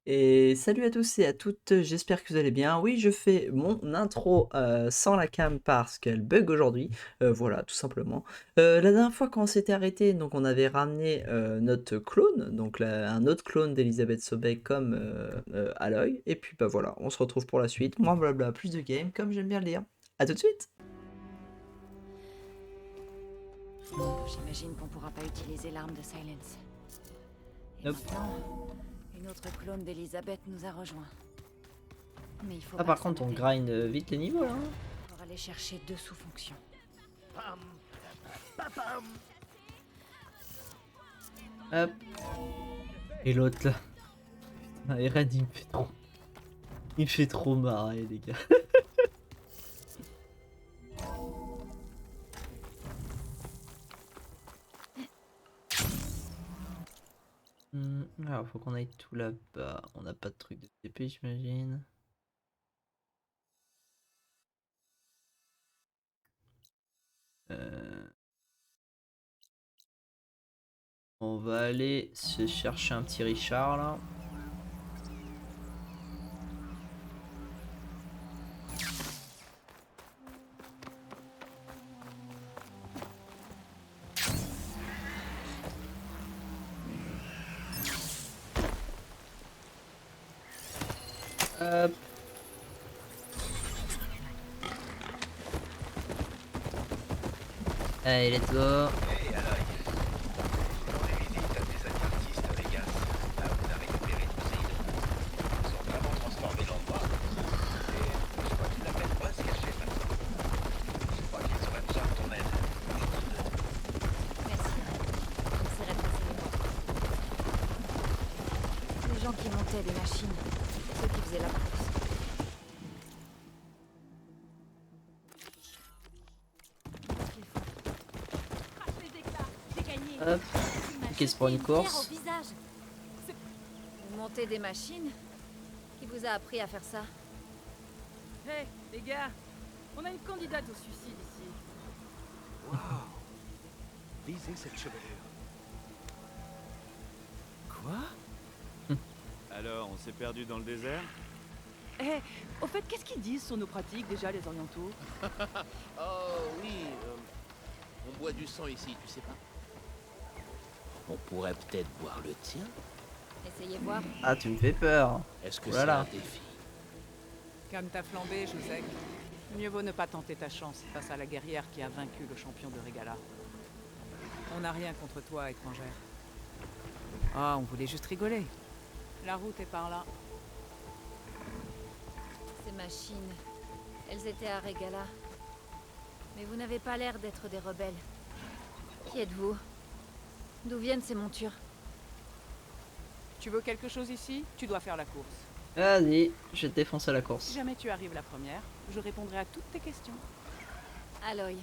Et salut à tous et à toutes, j'espère que vous allez bien. Oui, je fais mon intro, sans la cam parce qu'elle bug aujourd'hui, voilà, tout simplement. La dernière fois quand on s'était arrêté, donc on avait ramené, notre clone, donc la un autre clone d'Elisabeth Sobey comme, Aloy et puis, bah, voilà, on se retrouve pour la suite. Moins blabla, plus de game, comme j'aime bien le dire. À tout de suite! J'imagine qu'on pourra pas utiliser l'arme de Silence. Et Hop. maintenant, une autre clone d'Elisabeth nous a rejoint. Mais il faut Ah pas par que ça contre nous on dérange. grind, vite les niveaux là, hein. Pour aller chercher deux sous-fonctions. Hop. Et l'autre là. Ah, Eren il me fait trop marrer les gars. Alors faut qu'on aille tout là-bas. On n'a pas de truc de TP j'imagine. On va aller se chercher un petit Richard là. Hop. Allez, let's go. Hey Aloy, pendant les visites à tes advertistes Vegas, là où on a récupéré tous ces hydros, ils ont vraiment transformé l'endroit. Et je crois qu'ils l'appellent pas se cacher maintenant. Je crois qu'ils auraient besoin de ton aide. Merci. J'essaierai de passer les portes. Les gens qui montaient des machines, ceux qui faisaient la course. Hop. Qu'est-ce pour une course? Vous montez des machines? Qui vous a appris à faire ça? Hé, les gars, on a une candidate au suicide ici. Waouh! Lisez cette chevelure. Quoi? Alors, on s'est perdu dans le désert? Hé, au fait, qu'est-ce qu'ils disent sur nos pratiques déjà, les orientaux? Oh oui, on boit du sang ici, tu sais pas? On pourrait peut-être boire le tien. Essayez voir. Ah tu me fais peur. Est-ce que Voilà. c'est un défi? Calme ta flambée, Josek. Mieux vaut ne pas tenter ta chance face à la guerrière qui a vaincu le champion de Regala. On n'a rien contre toi, étrangère. Ah, on voulait juste rigoler. La route est par là. Ces machines, elles étaient à Regala. Mais vous n'avez pas l'air d'être des rebelles. Qui êtes-vous? D'où viennent ces montures? Tu veux quelque chose ici? Tu dois faire la course. Vas-y, je vais te défoncer à la Si course. jamais tu arrives la première, je répondrai à toutes tes questions. Aloy,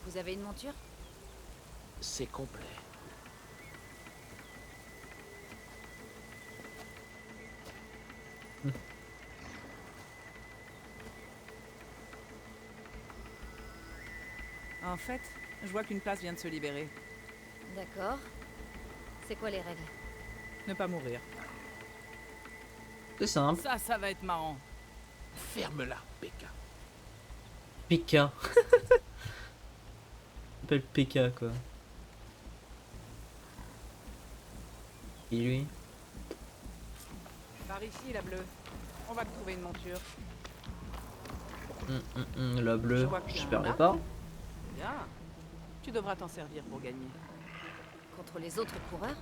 vous avez une monture? C'est complet. En fait, je vois qu'une place vient de se libérer. D'accord. C'est quoi les règles? Ne pas mourir. C'est simple. Ça va être marrant. Ferme-la, Becca. PK. On appelle PK quoi. Et lui? Par ici, la bleue. On va te trouver une monture. La Je bleue, vois que tu as je un perds arc. pas. Bien. Tu devras t'en servir pour gagner. Contre les autres coureurs?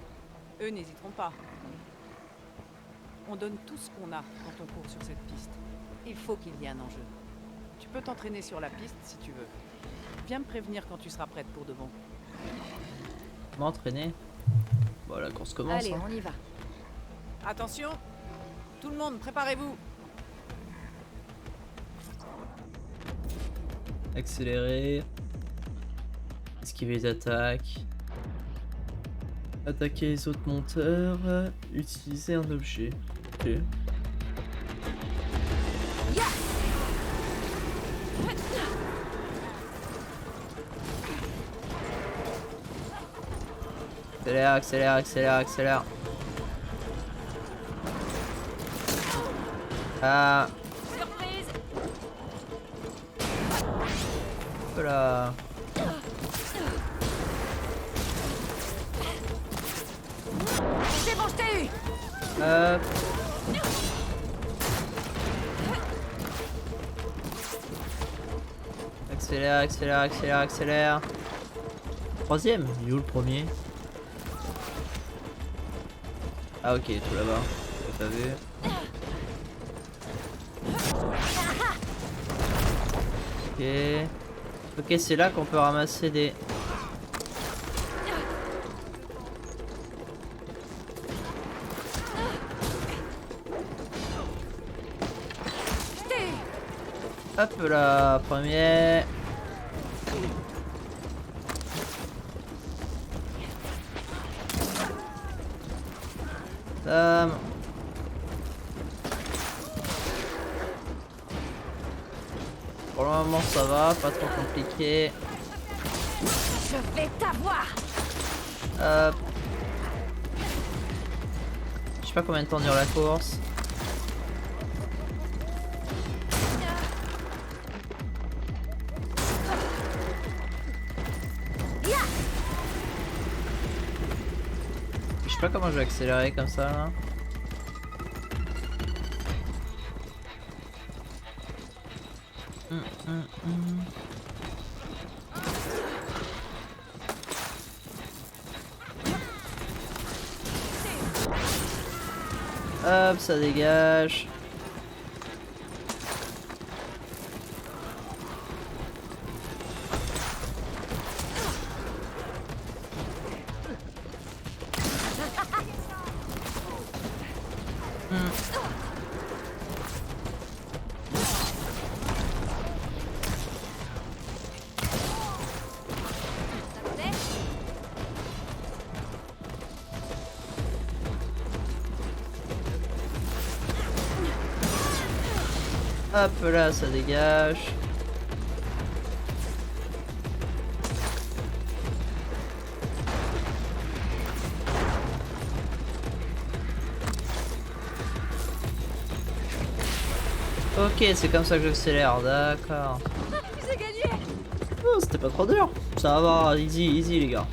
Eux n'hésiteront pas. On donne tout ce qu'on a quand on court sur cette piste. Il faut qu'il y ait un enjeu. Tu peux t'entraîner sur la piste si tu veux. Viens me prévenir quand tu seras prête pour de bon. M'entraîner. Bon la course commence. Allez, Hein. on y va. Attention! Tout le monde, préparez-vous! Accélérer. Esquiver les attaques. Attaquer les autres monteurs. Utiliser un objet. Ok. Accélère, accélère, accélère, accélère. Ah, Surprise! voilà. C'est bon, je t'ai eu! Hop. Accélère, accélère, accélère, accélère. Troisième? Il est où le premier? Ah ok, tout là-bas. J'ai pas vu. Ok. Ok, c'est là qu'on peut ramasser des... Je t'ai eu! Hop là, premier. Bam. Pour le moment ça va, pas trop compliqué. Je vais t'avoir! Hop. Je sais pas combien de temps dure la course. Je sais pas comment je vais accélérer comme ça là. Hum. Hop, ça dégage. Hop là, ça dégage. Ok, c'est comme ça que j'accélère, d'accord. J'ai gagné! Oh, c'était pas trop dur. Ça va, easy, easy les gars.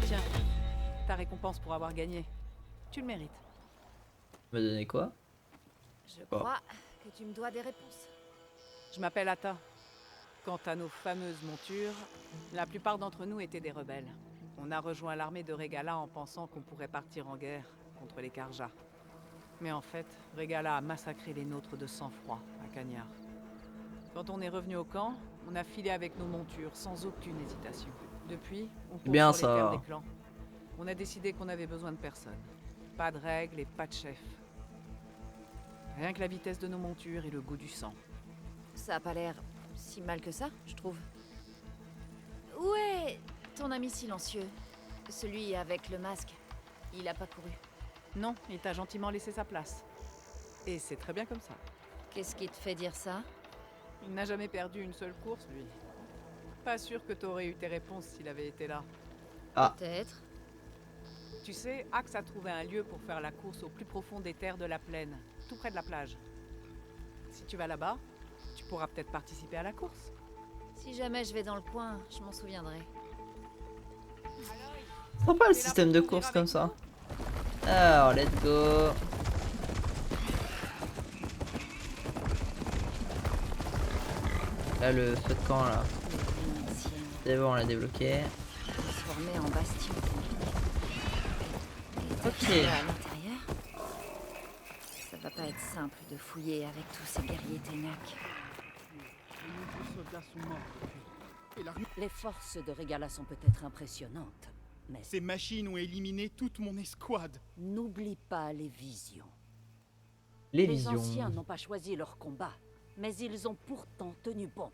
Tiens, ta récompense pour avoir gagné. Tu le mérites. Me donner quoi? Je crois que tu me dois des réponses. Je m'appelle Atta. Quant à nos fameuses montures, la plupart d'entre nous étaient des rebelles. On a rejoint l'armée de Regala en pensant qu'on pourrait partir en guerre contre les Karja. Mais en fait, Regala a massacré les nôtres de sang-froid à Cagnard. Quand on est revenu au camp, on a filé avec nos montures sans aucune hésitation. Depuis, on court Bien, sur les terres ça. des clans. On a décidé qu'on avait besoin de personne. Pas de règles et pas de chef. Rien que la vitesse de nos montures et le goût du sang. Ça a pas l'air si mal que ça, je trouve. Où est ton ami silencieux? Celui avec le masque. Il a pas couru. Non, il t'a gentiment laissé sa place. Et c'est très bien comme ça. Qu'est-ce qui te fait dire ça? Il n'a jamais perdu une seule course, lui. Pas sûr que t'aurais eu tes réponses s'il avait été là. Ah. Peut-être. Tu sais, Axe a trouvé un lieu pour faire la course au plus profond des terres de la plaine, tout près de la plage. Si tu vas là-bas, tu pourras peut-être participer à la course. Si jamais je vais dans le coin, je m'en souviendrai. Sympa le système de course comme ça. Alors, let's go. Là, le feu de camp là. C'est bon, on l'a débloqué. Transformé en bastion. Ok. À l'intérieur, ça va pas être simple de fouiller avec tous ces guerriers Ténac. Les forces de Regala sont peut-être impressionnantes, mais Ces machines ont éliminé toute mon escouade. n'oublie pas les visions. Les Les visions. anciens n'ont pas choisi leur combat, mais ils ont pourtant tenu bon.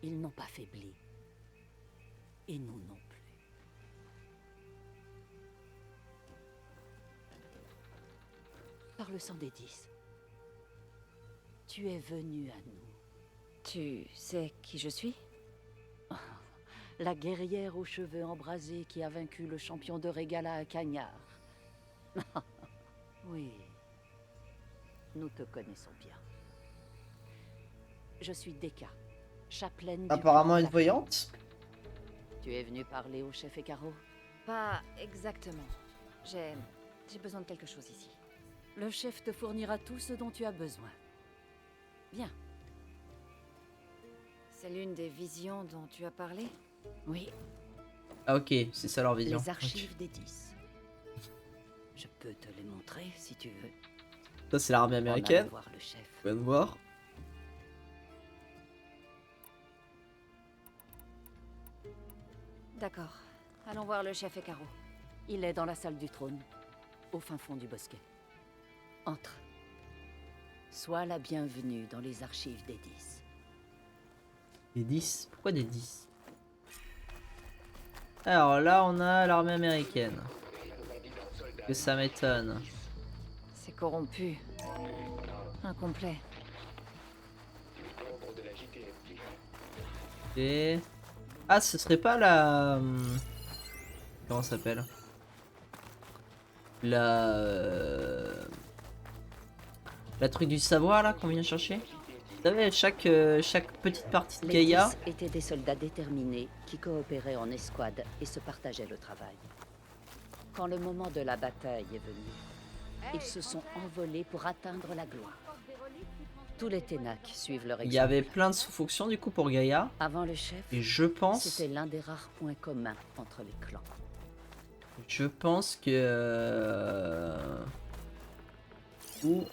Ils n'ont pas faibli. Et nous non plus. Par le sang des 10, tu es venu à nous. Tu sais qui je suis? La guerrière aux cheveux embrasés qui a vaincu le champion de Regala à Cagnard. Oui. nous te connaissons bien. Je suis Deka, chapelaine du Apparemment clan une Tafel. voyante. Tu es venu parler au chef Ekaro? Pas exactement. J'ai besoin de quelque chose ici. Le chef te fournira tout ce dont tu as besoin. Bien. C'est l'une des visions dont tu as parlé? Oui, Ah ok, c'est ça leur vision. les archives des 10. Je peux te les montrer si tu veux. Ça c'est l'armée En allant américaine. voir le chef. On va voir. D'accord. Allons voir le chef Ekaro. Il est dans la salle du trône, au fin fond du bosquet. Entre. Sois la bienvenue dans les archives des 10. Des 10? Pourquoi des 10? Alors là on a l'armée américaine. Que ça m'étonne. C'est corrompu. Incomplet. Et... Ah ce serait pas la... Comment ça s'appelle? La truc du savoir là qu'on vient chercher? Vous savez, chaque petite partie de Les Gaïa, 10 étaient des soldats déterminés qui coopéraient en escouade et se partageaient le travail. Quand le moment de la bataille est venu, ils se sont envolés pour atteindre la gloire. Tous les Ténac suivent leur il y exemple. avait plein de sous-fonctions du coup pour Gaïa. Avant le chef, Et je pense c'était l'un des rares points communs entre les clans. que... Ou...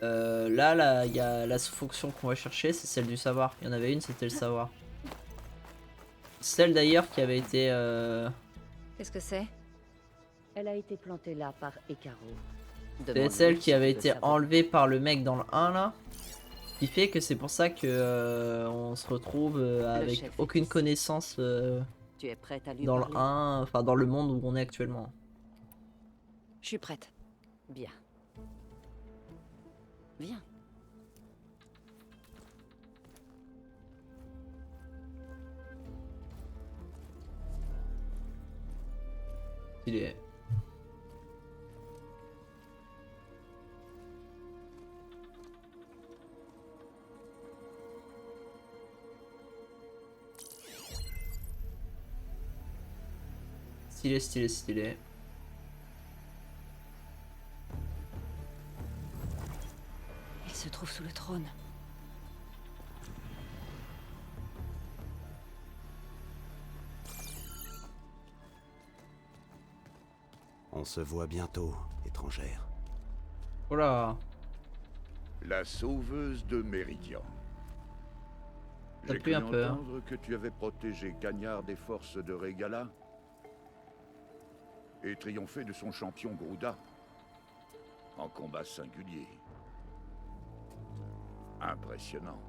là, il y a la sous-fonction qu'on va chercher, c'est celle du savoir. Il y en avait une, c'était le savoir. Celle d'ailleurs qui avait été... Qu'est-ce que c'est? Elle a été plantée là par Ekaro. C'est celle qui avait été enlevée par le mec dans le 1 là. Ce qui fait que c'est pour ça que on se retrouve avec chef aucune X. connaissance Tu es prête à lui dans le parler? 1, enfin dans le monde où on est actuellement. Je suis prête. Bien. Viens. Il est... Stylé, stylé, stylé. Il se trouve sous le trône. On se voit bientôt, étrangère. Oh là. La sauveuse de Méridian. Ça J'ai pue cru un peu, hein. entendre que tu avais protégé Cagnard des forces de Régala et triomphé de son champion Grouda en combat singulier. Impressionnant.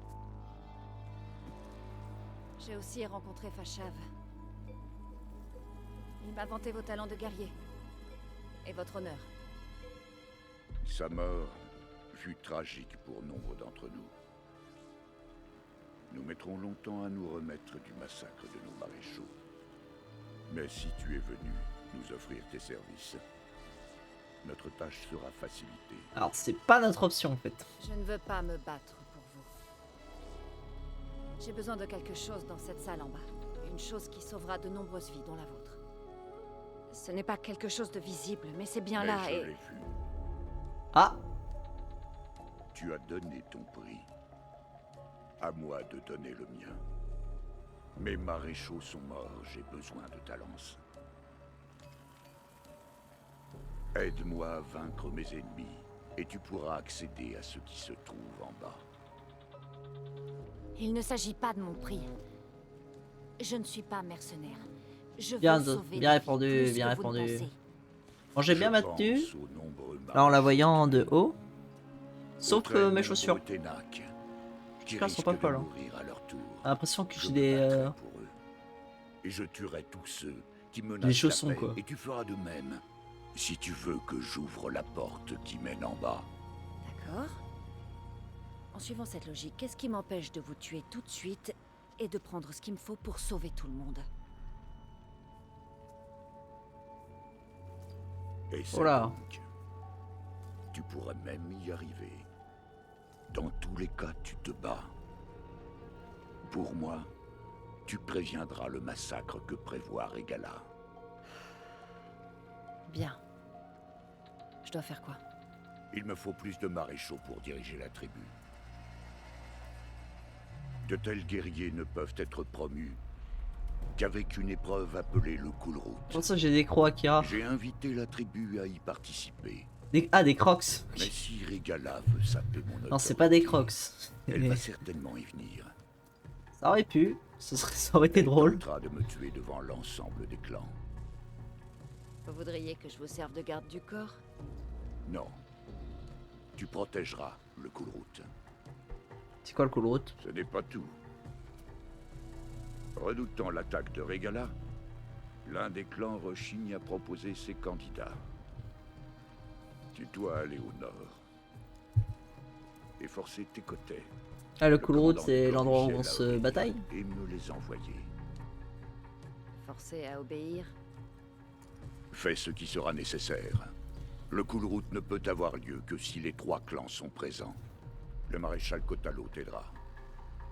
J'ai aussi rencontré Fashav. Il m'a vanté vos talents de guerrier. Et votre honneur. Sa mort fut tragique pour nombre d'entre nous. Nous mettrons longtemps à nous remettre du massacre de nos maréchaux. Mais si tu es venu nous offrir tes services, notre tâche sera facilitée. Alors c'est pas notre option en fait. Je ne veux pas me battre pour vous. J'ai besoin de quelque chose dans cette salle en bas. Une chose qui sauvera de nombreuses vies, dont la vôtre. Ce n'est pas quelque chose de visible, mais c'est bien Mais là je et... l'ai vu. Ah, Tu as donné ton prix. À moi de donner le mien. Mes maréchaux sont morts, j'ai besoin de ta lance. Aide-moi à vaincre mes ennemis, et tu pourras accéder à ce qui se trouve en bas. Il ne s'agit pas de mon prix. Je ne suis pas mercenaire. Je veux Bien, sauver bien des vies, répondu, plus bien que vous ne répondu. pensez. bon, j'ai bien Je maintenu. pense aux nombreux Là en la maréchaux voyant de tués, haut. Sauf aux que très mes nombreux chaussures. Ténac, qui Là, sont pas risquent de folles, hein. mourir à leur tour. J'ai l'impression que Je j'ai me des... battrai pour eux. Et je tuerai tous ceux qui menacent des chaussons, la paix, quoi. et tu feras de même, si tu veux que j'ouvre la porte qui mène en bas. D'accord. En suivant cette logique, qu'est-ce qui m'empêche de vous tuer tout de suite et de prendre ce qu'il me faut pour sauver tout le monde? Et Oh là. donc, tu pourrais même y arriver. Dans tous les cas, tu te bats. Pour moi, tu préviendras le massacre que prévoit Régala. Bien. Je dois faire quoi? Il me faut plus de maréchaux pour diriger la tribu. De tels guerriers ne peuvent être promus qu'avec une épreuve appelée le Kulrut. Pour ça, j'ai des crocs, Akira. J'ai invité la tribu à y participer. Ah, des crocs. Mais si Régala veut saper mon autorité, Non, c'est pas des crocs. elle va certainement y venir. Ça aurait pu. Ça aurait été drôle. Elle tentera de me tuer devant l'ensemble des clans. Vous voudriez que je vous serve de garde du corps? Non. Tu protégeras le Kulrut. C'est quoi le Kulrut? Ce n'est pas tout. Redoutant l'attaque de Régala, l'un des clans rechigne à proposer ses candidats. Tu dois aller au nord et forcer tes côtés. Ah, le Kulrut, c'est l'endroit où on se bataille? Et me les envoyer. Forcé à obéir? Fais ce qui sera nécessaire. Le Kulrut ne peut avoir lieu que si les 3 clans sont présents. Le maréchal Kotalo t'aidera.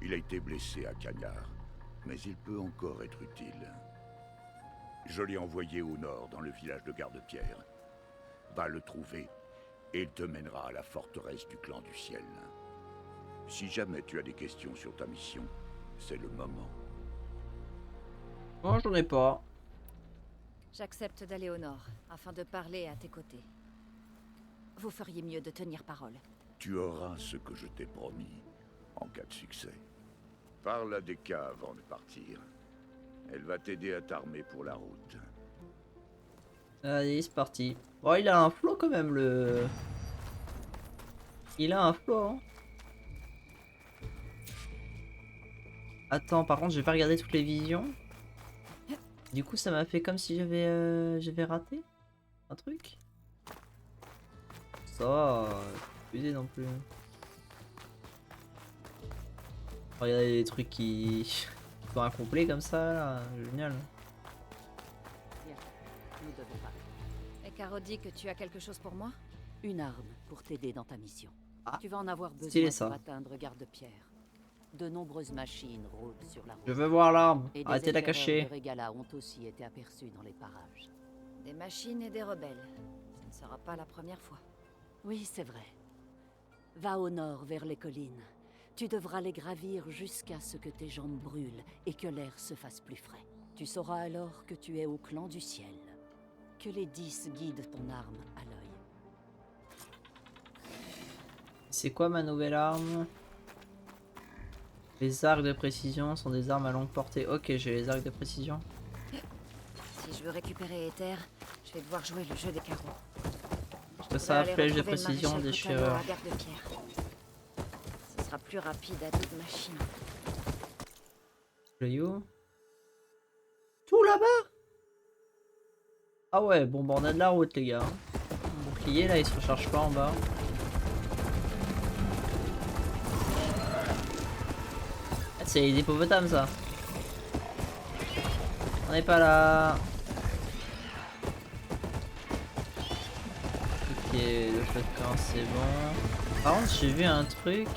Il a été blessé à Cagnard, mais il peut encore être utile. Je l'ai envoyé au nord, dans le village de Garde-Pierre. Va le trouver, et il te mènera à la forteresse du clan du ciel. Si jamais tu as des questions sur ta mission, c'est le moment. Moi, j'en ai pas. J'accepte d'aller au nord, afin de parler à tes côtés. Vous feriez mieux de tenir parole. Tu auras ce que je t'ai promis, en cas de succès. Parle à Deka avant de partir. Elle va t'aider à t'armer pour la route. Allez, c'est parti. Bon, il a un flow quand même, le... Il a un flow, hein. Attends, par contre, je vais pas regarder toutes les visions. Du coup, ça m'a fait comme si j'avais raté un truc. Ça va, excusez non plus. Regardez les trucs qui sont incomplets comme ça, là. Génial. Viens, nous devons parler. Et Caro dit que tu as quelque chose pour moi? Une arme pour t'aider dans ta mission. Ah, Tu vas en avoir stylé, besoin ça. pour atteindre Garde-Pierre. De nombreuses machines rôdent sur la route. Je veux voir l'arme. Et des Arrêtez de la éclaireurs cacher. de Régala ont aussi été aperçus dans les parages. Des machines et des rebelles. Ce ne sera pas la première fois. Oui, c'est vrai. Va au nord vers les collines. Tu devras les gravir jusqu'à ce que tes jambes brûlent et que l'air se fasse plus frais. Tu sauras alors que tu es au clan du ciel. Que les 10 guident ton arme à l'œil. C'est quoi ma nouvelle arme? Les arcs de précision sont des armes à longue portée. Ok, j'ai les arcs de précision. Si je veux récupérer Ether, je vais devoir jouer le jeu des carreaux. Je ça, flèche de précision, déchireur. Ce sera plus rapide à toute machine. Le you. Tout là-bas? Ah ouais, bon bah on a de la route les gars. Mon bouclier là il se recharge pas en bas. Ah, c'est les hippopotames ça. On n'est pas là. Ok, le feu de camp c'est bon. Par contre j'ai vu un truc.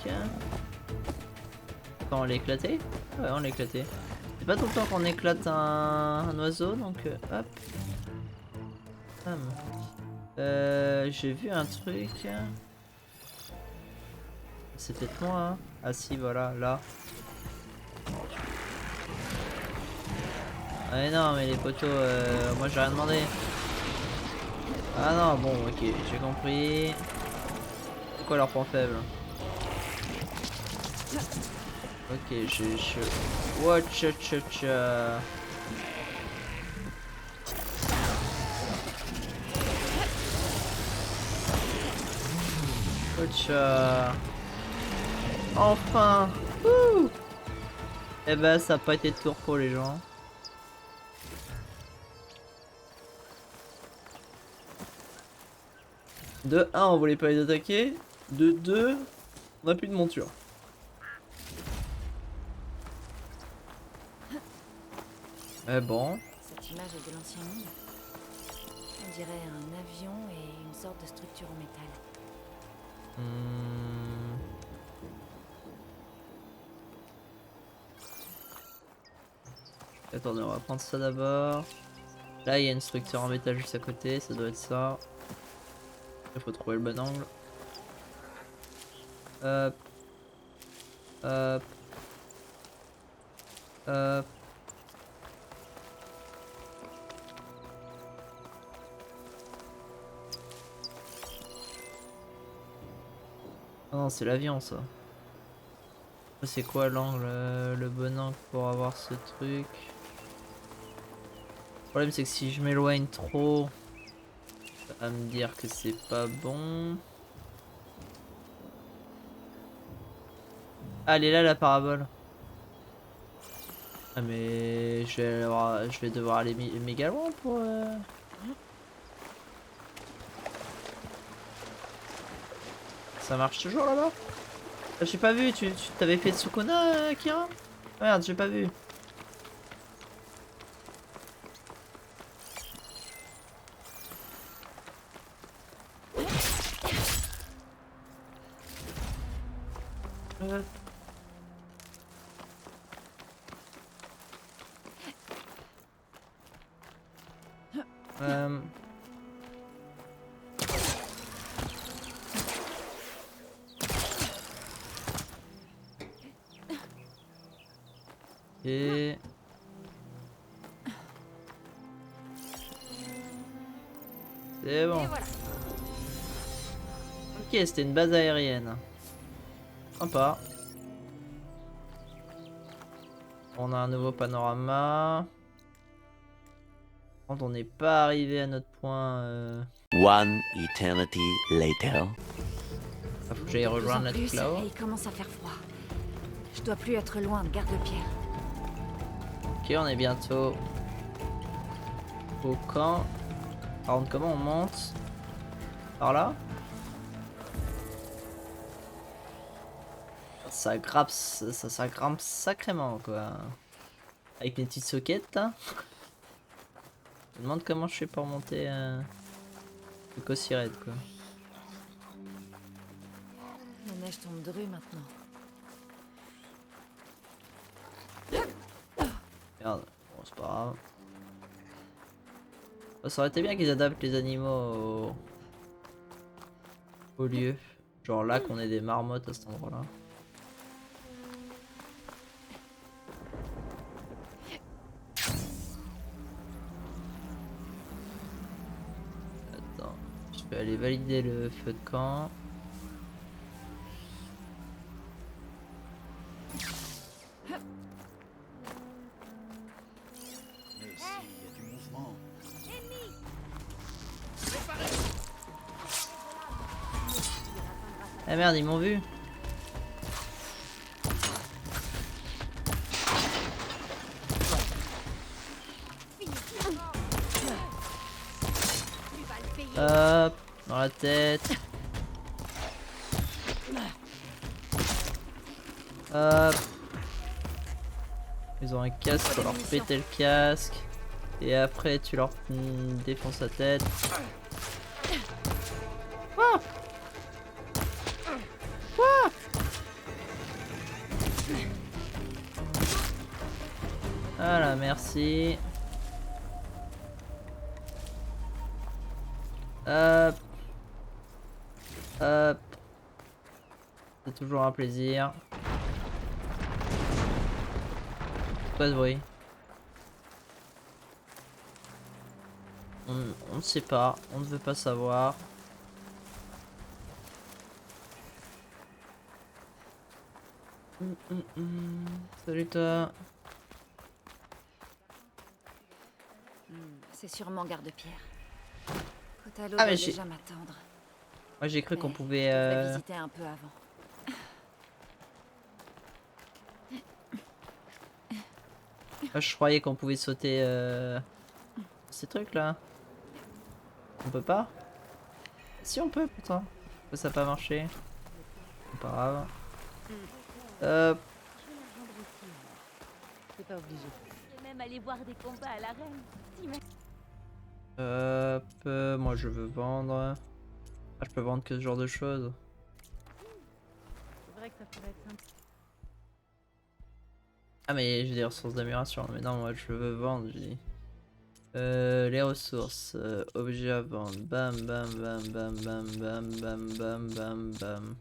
Quand on l'a éclaté? Ouais, on l'a éclaté. C'est pas tout le temps qu'on éclate un oiseau donc hop. J'ai vu un truc. C'est peut-être moi hein. Ah si voilà là. Ah non mais les poteaux moi j'ai rien demandé. Ah non bon ok j'ai compris. C'est quoi leur point faible? Ok je... Watch enfin. Ouh. Eh ben ça a pas été de tour pour les gens. De 1 on voulait pas les attaquer. De 2 on a plus de monture. Eh bon. Cette image est de l'ancien monde. On dirait un avion et une sorte de structure en métal. Attendez, on va prendre ça d'abord. Là, il y a une structure en métal juste à côté, ça doit être ça. Il faut trouver le bon angle. Hop. Hop. Hop. Oh non, c'est l'avion ça. C'est quoi l'angle, le bon angle pour avoir ce truc? Le problème c'est que si je m'éloigne trop, ça va me dire que c'est pas bon. Ah, elle est là la parabole. Ah mais je vais devoir aller méga loin pour... Ça marche toujours là-bas? J'ai pas vu, tu t'avais fait Sukuna, Kira? Merde, j'ai pas vu. Et... C'est bon. Voilà. Ok, c'était une base aérienne. Sympa. On a un nouveau panorama. Quand on n'est pas arrivé à notre point... One eternity later. Ah, faut que j'aille rejoindre la truc là-haut. Il commence à faire froid. Je dois plus être loin de Garde-Pierre. Ok, on est bientôt au camp. Par contre, comment on monte? Par là? Ça grimpe, ça grimpe sacrément quoi. Avec mes petites sockets là. Je me demande comment je fais pour monter le Cossirette quoi. La neige tombe dru maintenant. Merde, bon c'est pas grave. Ça aurait été bien qu'ils adaptent les animaux au lieu. Genre là qu'on ait des marmottes à cet endroit là. Attends, je vais aller valider le feu de camp. Mais si, il y a du mouvement. Ah merde, ils m'ont vu. Hop, dans la tête. Hop. Ils ont un casque, faut leur péter le casque. Et après tu leur défonces la tête. Quoi? Quoi? Voilà, merci. Hop. Hop. C'est toujours un plaisir. Quoi ce bruit? On ne sait pas, on ne veut pas savoir. Salut toi. C'est sûrement Garde-Pierre. Kotalo Ah, doit mais déjà m'attendre. Moi j'ai cru qu'on Mais pouvait... je devrais visiter un peu avant. Je croyais qu'on pouvait sauter ces trucs là. On peut pas? Si on peut pourtant. Pourquoi ça n'a pas marché? C'est pas grave. Hop. C'est pas obligé. Et même aller voir des combats à l'arène. Hop. Moi je veux vendre. Ah, je peux vendre que ce genre de choses. C'est vrai que ça pourrait être sympa. Ah mais j'ai des ressources d'amélioration, mais non moi je veux vendre, je dis. Les ressources, objets à vendre, bam bam bam bam bam bam bam bam bam bam.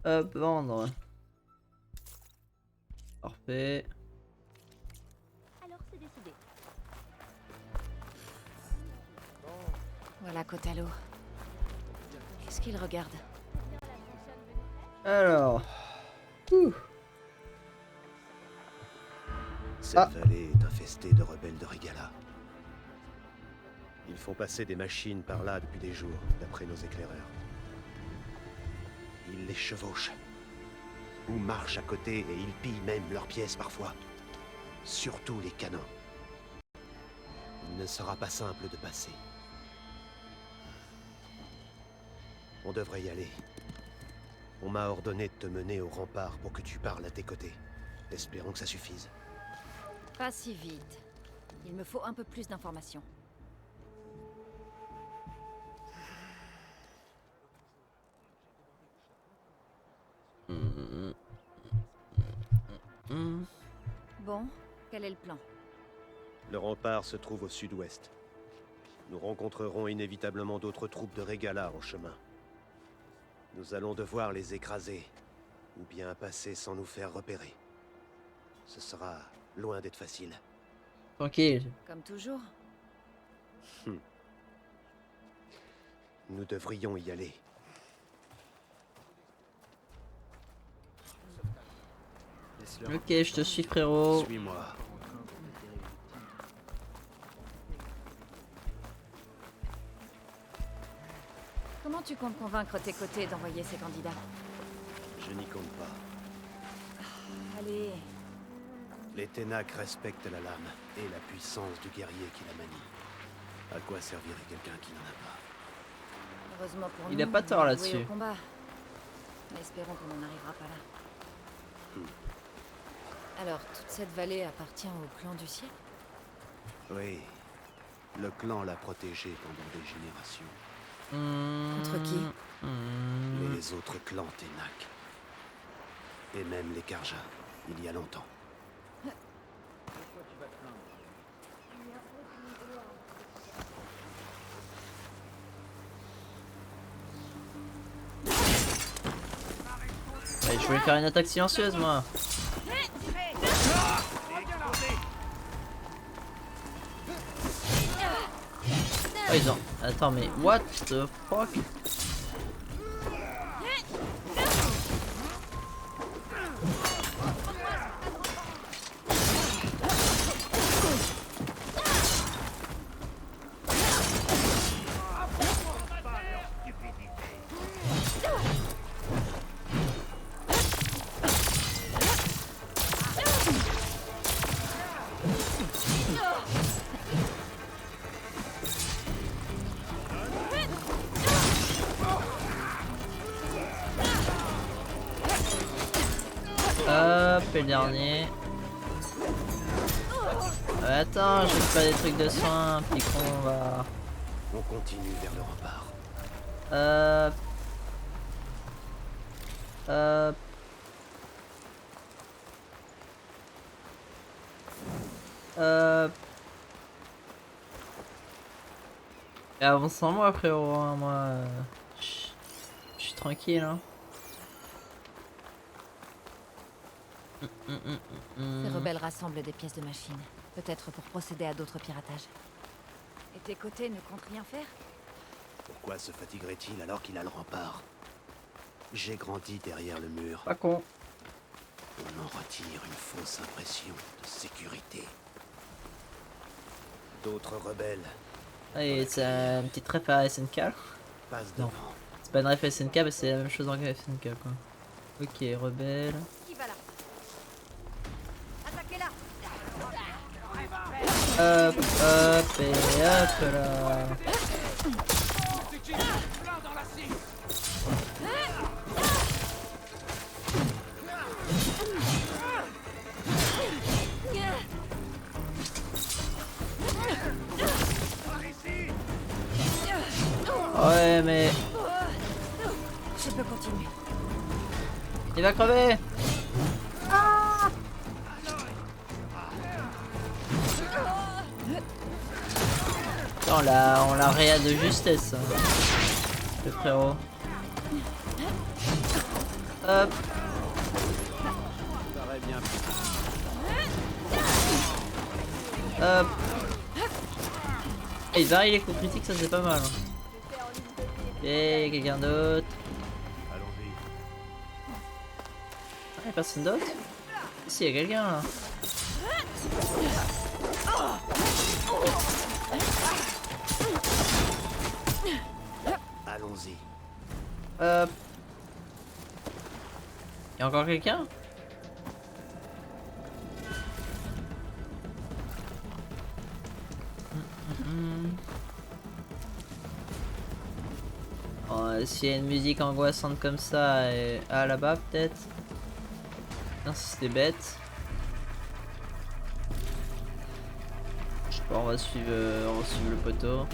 Hop, vendre. Parfait. Alors c'est décidé. Voilà Kotalo. Qu'est-ce qu'il regarde? Alors. Cette vallée est infestée de rebelles de Regala. Ils font passer des machines par là depuis des jours, d'après nos éclaireurs. Ils les chevauchent, ou marchent à côté et ils pillent même leurs pièces parfois. Surtout les canons. Il ne sera pas simple de passer. On devrait y aller. On m'a ordonné de te mener au rempart pour que tu parles à tes côtés. Espérons que ça suffise. Pas si vite. Il me faut un peu plus d'informations. Bon, quel est le plan? Le rempart se trouve au sud-ouest. Nous rencontrerons inévitablement d'autres troupes de Regala en chemin. Nous allons devoir les écraser, ou bien passer sans nous faire repérer. Ce sera loin d'être facile. Tranquille. Comme toujours. Nous devrions y aller. Ok, je te suis frérot. Suis-moi. Comment tu comptes convaincre tes côtés d'envoyer ces candidats? Je n'y compte pas. Allez. Les Ténac respectent la lame et la puissance du guerrier qui la manie. À quoi servirait quelqu'un qui n'en a pas? Heureusement pour nous, Il a pas tort on est là-dessus. voués au combat. Mais espérons qu'on n'en arrivera pas là. Alors, toute cette vallée appartient au clan du ciel? Oui. Le clan l'a protégé pendant des générations. Contre qui? Les autres clans Ténac. Et même les Karja, il y a longtemps. Ouais, je voulais faire une attaque silencieuse moi. Oh ils ont... Attends mais what the fuck? Hop, et le dernier. Attends, je fais pas des trucs de soins, puis qu'on va... On continue vers le rempart. Et avance sans moi frérot, hein, moi... Je suis tranquille hein. Ces rebelles rassemblent des pièces de machines. Peut-être pour procéder à d'autres piratages. Et tes côtés ne comptent rien faire? Pourquoi se fatiguerait-il alors qu'il a le rempart? J'ai grandi derrière le mur. Pas con. On en retire une fausse impression de sécurité. D'autres rebelles. Allez, c'est un petit ref à SNK. Passe Non, devant. c'est pas une ref à SNK, mais c'est la même chose en SNK quoi. Ok, rebelle. Qui va là? Attaquez-la! Hop, hop, et hop là. Ouais, mais... Je peux continuer. Il va crever. On l'a réa de justesse, hein, le frérot. Hop. Hop. Et il varie les coups critiques, ça c'est pas mal. Et quelqu'un d'autre. Allons-y. Ah, y'a personne d'autre? Si, y'a quelqu'un là. Allons-y. Hop. Y'a encore quelqu'un? Oh, s'il y a une musique angoissante comme ça, et... ah là-bas peut-être. Non, c'était bête. Je sais pas, on va suivre le poteau.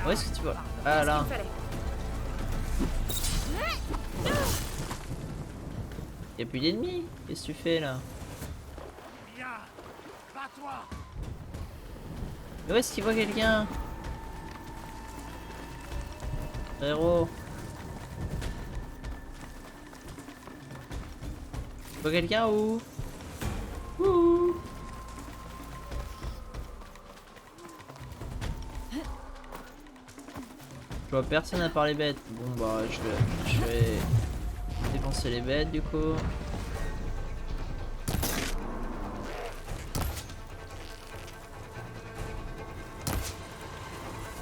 Où est-ce que tu vas? Ah là. Y'a plus d'ennemis. Qu'est-ce que tu fais là? Mais où est-ce qu'il voit quelqu'un? Frérot. Tu vois quelqu'un ou? Ouh. Je vois personne à part les bêtes. Bon bah je vais dépenser les bêtes du coup.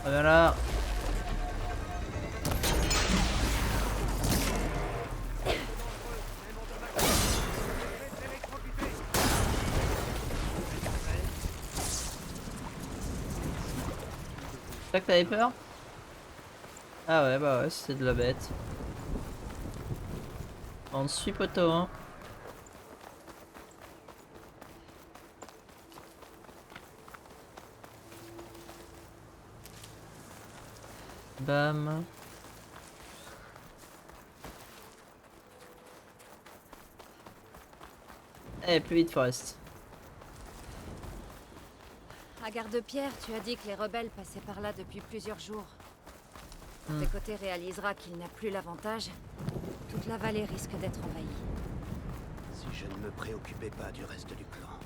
Voilà. C'est ça que t'avais peur? Ah ouais bah ouais c'était de la bête. On suit poteau hein. Bam. Eh plus vite Forest. À Garde-Pierre, tu as dit que les rebelles passaient par là depuis plusieurs jours. Tes côtés réalisera qu'il n'a plus l'avantage. Toute la vallée risque d'être envahie. Si je ne me préoccupais pas du reste du clan,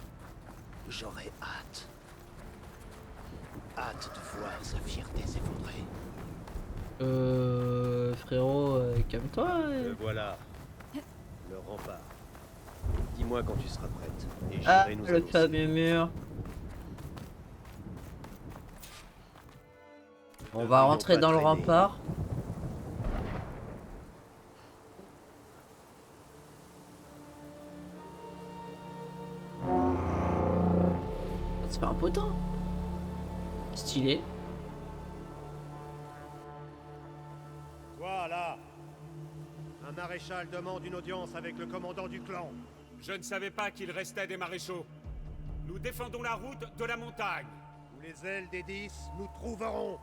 j'aurais hâte. Hâte de voir sa fierté s'effondrer. Frérot, calme-toi. Le voilà. Le rempart. Dis-moi quand tu seras prête. Et Ah, j'irai nous le annoncer. fameux mur. On va rentrer dans le rempart. C'est pas un potin. Stylé. Toi là, un maréchal demande une audience avec le commandant du clan. Je ne savais pas qu'il restait des maréchaux. Nous défendons la route de la montagne. Où les ailes des 10 nous trouverons.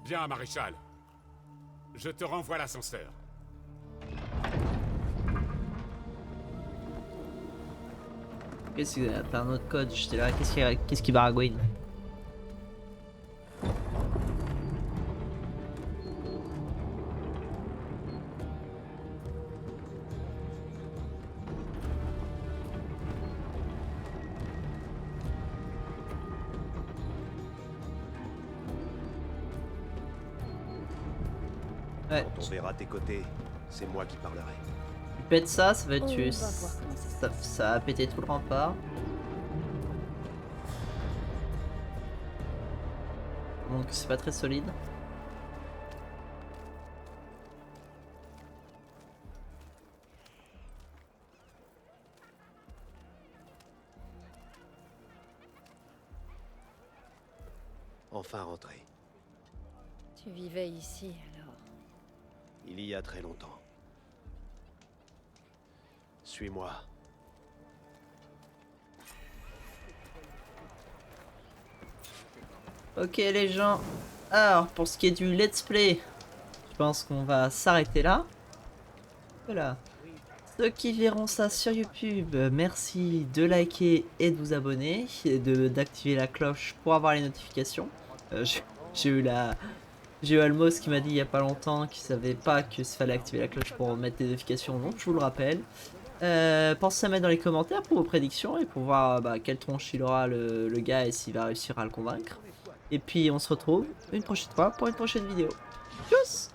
Bien, maréchal. Je te renvoie l'ascenseur. Qu'est-ce que t'as un autre code? J'étais là. Qu'est-ce qui baragouine? Ouais. Quand on verra tes côtés, c'est moi qui parlerai. Tu pètes ça, ça va tuer. On va voir comment Ça a pété tout le rempart. Donc c'est pas très solide. Enfin rentré. Tu vivais ici alors. Il y a très longtemps. Suis-moi. Ok les gens. Alors pour ce qui est du let's play, je pense qu'on va s'arrêter là. Voilà. Ceux qui verront ça sur YouTube, merci de liker et de vous abonner et d'activer la cloche pour avoir les notifications. J'ai eu la... J'ai eu Almos qui m'a dit il y a pas longtemps qu'il savait pas qu'il fallait activer la cloche pour mettre des notifications, donc je vous le rappelle. Pensez à mettre dans les commentaires pour vos prédictions et pour voir quelle tronche il aura le gars et s'il va réussir à le convaincre. Et puis on se retrouve une prochaine fois pour une prochaine vidéo. Tchuss!